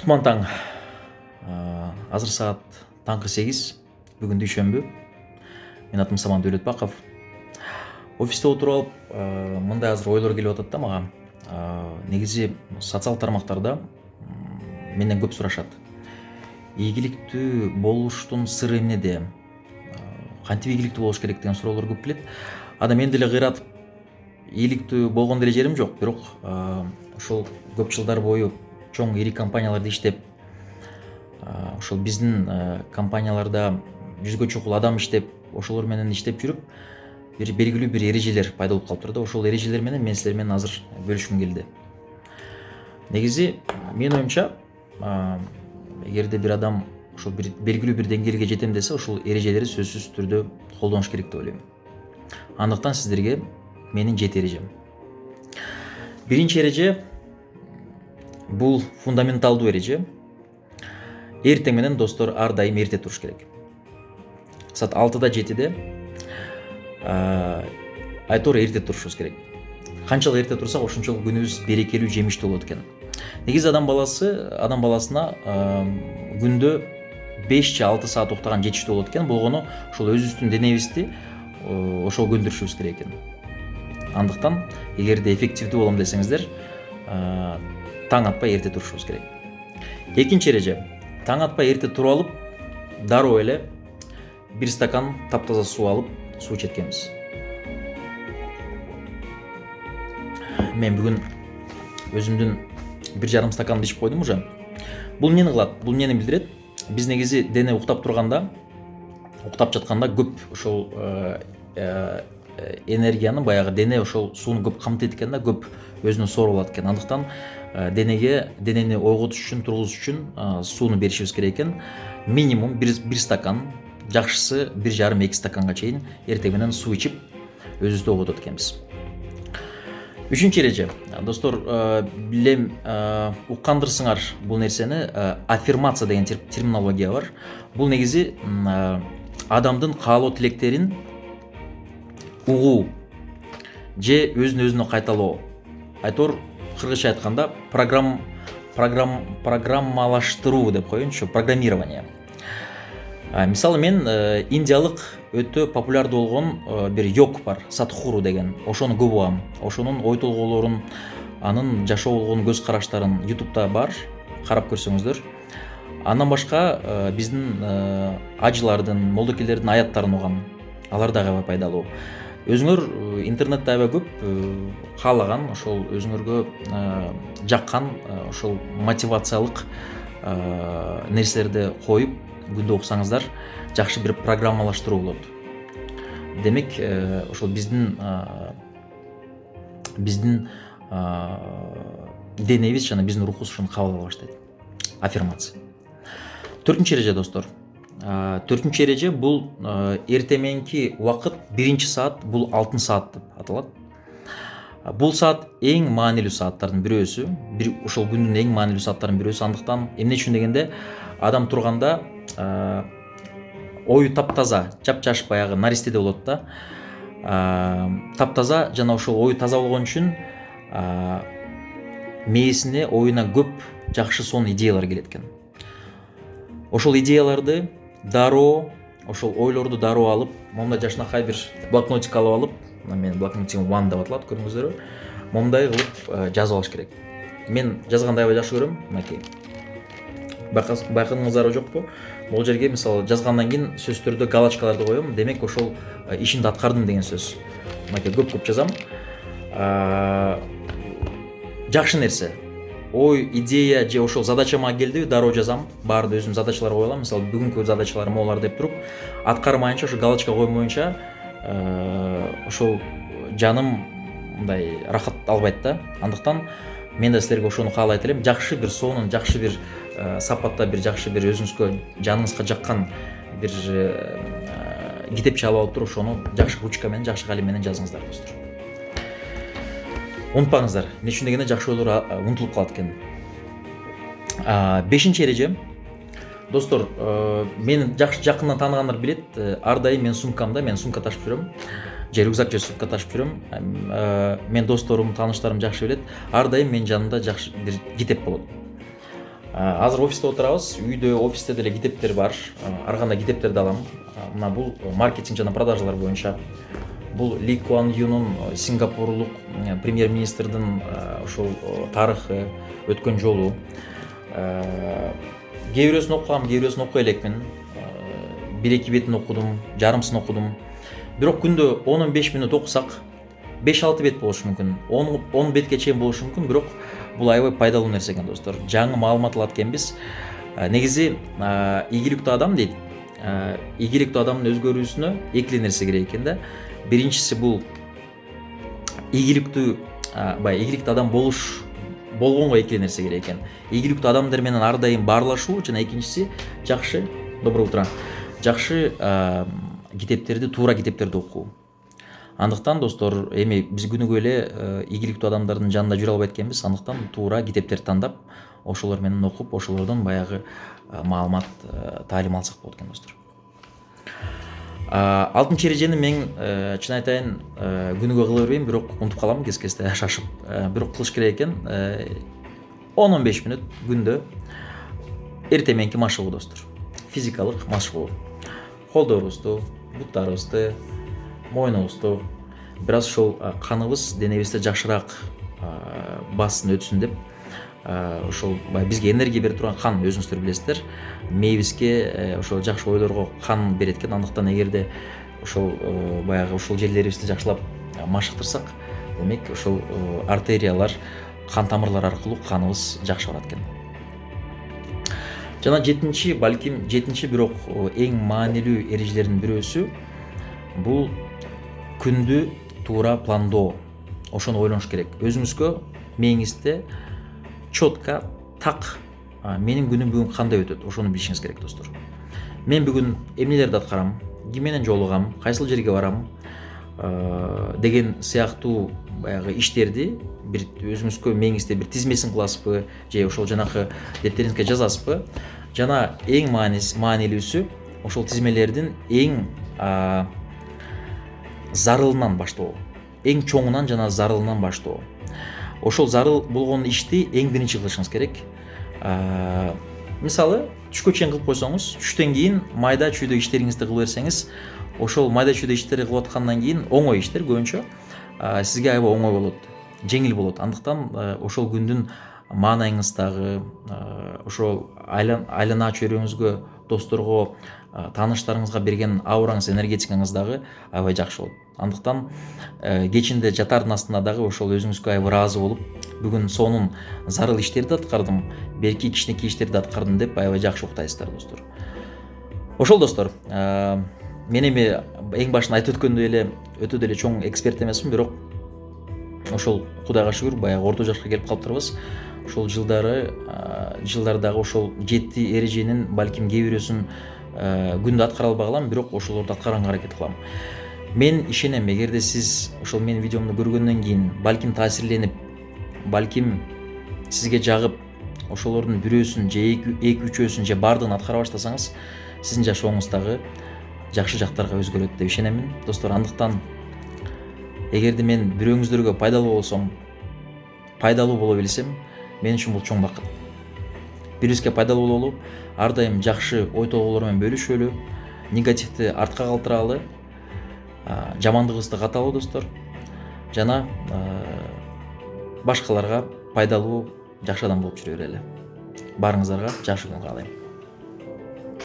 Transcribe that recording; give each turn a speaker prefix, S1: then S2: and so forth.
S1: Кутман таң. Азыр саат таңкы 8. Бүгүн дүйшөмбү. Менин атым Саман Дөөлөтбаков. Офисте отуруп алып, мындай азыр ойлор келип атат да мага. Негизи социал тармактарда менден көп сурашат. Ийгиликтүү болуштун сыры эмнеде? Кантип ийгиликтүү болуш керек деген суроолор көп келет. Анда мен деле кыйратып ийгиликтүү болгон деле жерим жок, бирок ошол көп жылдар бою чоң ири компанияларда иштеп, ошол биздин компанияларда жүзгө чукул адам иштеп, ошолор менен иштеп жүрүп, бир белгилүү бир эрежелер пайда болуп калыптыр да. Ошол эрежелер менен мен силер менен азыр бөлүшкүм келди. Негизи менин оюмча, эгерде бир адам ошол бир белгилүү бир деңгээлге жетем десе, ошол эрежелерди сөзсүз түрдө колдонуш керек деп ойлойм. Андыктан сиздерге менин 7 эрежем. Биринчи эреже бул фундаменталдуу эреже. Эртең менен достор ар дайым эрте туруш керек. Саат 6-да 7-де айтор эрте турушубуз керек. Канчалык эрте турсак, ошончолук күнүбүз берекелүү, жемиштүү болот экен. Негизи адам баласына күндө 5 же 6 саат уктаган жетиштүү болот экен. Болгону ошол өзүбүздүн денебизди ошого көндүрүшүбүз керек экен. Андыктан эгерде эффективдүү болом десеңиздер, таң атпай эрте турушубуз керек. Экинчи эреже. Таң атпай эрте туруп алып, дароо эле бир стакан таптаза суу алып, суу ичеткенбиз. Мен бүгүн өзүмдүн 1,5 стаканды ичип койдум уже. Бул эмнени кылат? Бул эмнени билдирет? Биз негизи дене уктап жатканда көп ошол энергияны, баягы дене ошол сууну көп камтыйт экен да, көп өзүнө сооруп алат экен. Андыктан денени ойготуш үчүн, тургузуш үчүн сууну беришибиз керек экен. Минимум 1 стакан, жакшысы 1,5-2 стаканга чейин эртең менен суу ичип, өзүбүздү ойготот экенбиз. Үчүнчү эреже. Достор, билем, уккандырсыңар бул нерсени, аффирмация деген терминология бар. Бул негизи адамдын каалоо тилектерин угуу же өзүнө кайталоо. Айтор кыргызча айтканда программалаштыруу деп коеюнчу, программирование. Мисалы мен индиялык өтө популярдуу болгон бир йог бар, Садхгуру деген. Ошону көп угам. Ошонун ой толгоолорун, анын жашоо болгон көз караштарын YouTube'да бар, карап көрсөңүздөр. Андан башка биздин ажылардын, молдокелердин аяттарын угам. Алар дагы аябай пайдалуу. Өзүңөр интернетте аябай көп каалаган, ошол өзүңөргө жаккан ошол мотивациялык нерселерди коюп күндө окусаңыздар, жакшы бир программалаштыруу болот. Демек, ошол биздин денебиз жана биздин рухубуз ошону кабыл ала баштайт. Аффирмация. 4-чү эреже, достор. 4-чү эреже бул эртеменки убакыт 1 саат, бул алтын саат деп аталат. Бул саат эң маанилүү сааттардын бирөөсү, ошол күндүн эң маанилүү сааттарынын бирөөсү. Андыктан эмне үчүн дегенде, адам турганда ою таптаза, жапжаш баягы наристеде болот да. Таптаза жана ошол ою таза болгон үчүн мээсине, оюна көп жакшы сонун идеялар келет экен. Ошол идеяларды дароо, ошол ойлорду дароо алып, момундай жашынакай бир блокнотик алып алып, мен блокнотигим One деп аталат, көрүңүздөр. Момундай кылып жазып алыш керек. Мен жазганды аябай жакшы көрөм, мынакей. Байкадыңыздарбы жокпу? Бул жерге мисалы жазгандан кийин сөздөрдө галочкаларды коем. Демек, ошол ишимди аткардым деген сөз. Мынакей көп жазам. Жакшы нерсе. Ой, идея же ошол задача мага келдиби, дароо жазам. Баарды өзүм задачалар кое алам. Мисалы бүгүнкү задачаларым олар деп туруп, аткармайынча, ошо галочка коймоюнча ошол жаным мындай рахат албайт да. Андыктан мен да силерге ошону каалайт элем. Жакшы бир сонун, жакшы бир сапатта, бир жакшы бир өзүңүзгө, жаныңызга жаккан бир китепче алып туруп, ошону жакшы ручка менен, жакшы калем менен жазыңыздар, достор. Унутпаңыздар, эмне үчүн дегенде жакшы ойлор унутулуп калат экен. 5-чи эреже. Достор, мени жакындан тааныгандар билет, ар дайым мен сумкамда, мен сумка ташып жүрөм. же рюкзак же сумка ташып жүрөм. Мен досторум, тааныштарым жакшы билет. Ар дайым менин жанымда жакшы бир китеп болот. Азыр офисте отурабыз. Үйдө, офисте деле китептер бар. Ар кандай китептерди алам. Мына бул маркетинг жана продажалар боюнча. Бул Ли Куан Юнун сингапурлук премьер-министрдин ошол тарыхы, өткөн жолу. Кээ бирөөсүн окугам, кээ бирөөсүн окуй элекмин. 1-2 бетин окудум, жарымсын окудум. Бирок күндө 10-15 мүнөт окусак 5-6 бет болушу мүмкүн. 10 бетке чейин болушу мүмкүн, бирок бул аябай пайдалуу нерсе экен достор. Жаңы маалымат алат экенбиз. Негизи ийгиликтүү адам дейт. Ийгиликтүү адамдын өзгөрүүсүнө эки нерсе керек экен да. Биринчиси бул ийгиликтүү адам болгонго эки нерсе керек экен. Ийгиликтүү адамдар менен ар дайым баарлашуу жана экинчиси жакшы, доброе утро. Жакшы китептерди, туура китептерди окуу. Андыктан достор, эми биз күнүгө эле ийгиликтүү адамдардын жанында жүрө албайт экенбиз. Андыктан туура китептерди тандап, ошолор менен окуп, ошолордон баягы маалымат, таалим алсак болот экен достор. 6-чы эрежени мен чын айтайын күнүгө кыла бербейм, бирок унутуп калам кез-кезде шашып. Бирок кылыш керек экен. 10-15 мүнөт күндө эртең мененки машыгуу достор. Физикалык машыгуу. Колдорубузду, буттарыбызды, мойнубузду бираз ошол каныбыз денебизде жакшыраак бассын, өтсүн деп ошол бизге энергия берип турган кан, өзүңүздөр билесиздер. Мээбизге ошол жакшы ойлорго кан берет экен. Андыктан эгерде ошол баягы ошол жерлерибизди жакшылап машыктырсак, демек ошол артериялар, кан тамырлар аркылуу каныбыз жакшы барат экен. Жана 7-чи бирок эң маанилүү эрежелердин бирөөсү бул күндү туура пландоо. Ошону ойлонуш керек. Өзүңүзгө мээңизде четко, так менин күнүм бүгүн кандай өтөт, ошону билишиңиз керек достор. Мен бүгүн эмнелерди аткарам, ким менен жолугам, кайсыл жерге барам деген сыяктуу баягы иштерди бир өзүңүзгө мээңизде бир тизмесин кыласызбы, же ошол жанакы дептериңизге жазасызбы? Жана эң маанилүүсү ошол тизмелердин эң зарылынан баштоо. Эң чоңунан жана зарылынан баштоо. Ошол зарыл болгон ишти эң биринчи кылышыңыз керек. Мисалы, түшкө чейин кылып койсоңуз, түштөн кийин майда чүйдө иштериңизди кылып берсеңиз, ошол майда чүйдө иштерди кылып аткандан кийин оңой иштер көбүнчө сизге аябай оңой болот, жеңил болот. Андыктан ошол күндүн маанайыңыздагы, ошол айлана чөйрөңүзгө, досторго, тааныштарыңызга берген аураңыз, энергетикаңыздагы аябай жакшы болот. Андыктан кечинде жатардын астында дагы ошол өзүңүзгө аябай ыраазы болуп, бүгүн сонун зарыл иштерди аткардым, берки кичинекей иштерди аткардым деп аябай жакшы уктайсыздар достор. Ошол достор, мен эми эң башында айтып өткөндөй эле өтө деле чоң эксперт эмесмин, бирок ошол Кудайга шүгүр баягы орто жашка келип калыптырбыз. Ошол жылдардагы ошол 7 эреженин балким кээ бирөөсүн күндө аткара албагалам, бирок ошолорду аткарганга аракет кылам. Мен ишенем, эгерде сиз ошол менин видеомду көргөндөн кийин балким таасирленип, балким сизге жагып, ошолордун бирөөсүн же 2-3-өсүн же бардыгын аткара баштасаңыз, сиздин жашооңуз дагы жакшы жактарга өзгөрөт деп ишенемин. Достор, андыктан эгерде мен бирөөңүздөргө пайдалуу болсом, пайдалуу боло билсем, мен үчүн бул чоң бакыт. Бирибизге пайдалуу бололу, ар дайым жакшы ой толгоолор менен бөлүшөлү, негативди артка калтыралы, жамандыгыбызды каталы достор, жана башкаларга пайдалуу жакшы адам болуп жүрө берели. Баарыңыздарга жакшы күн каалайм.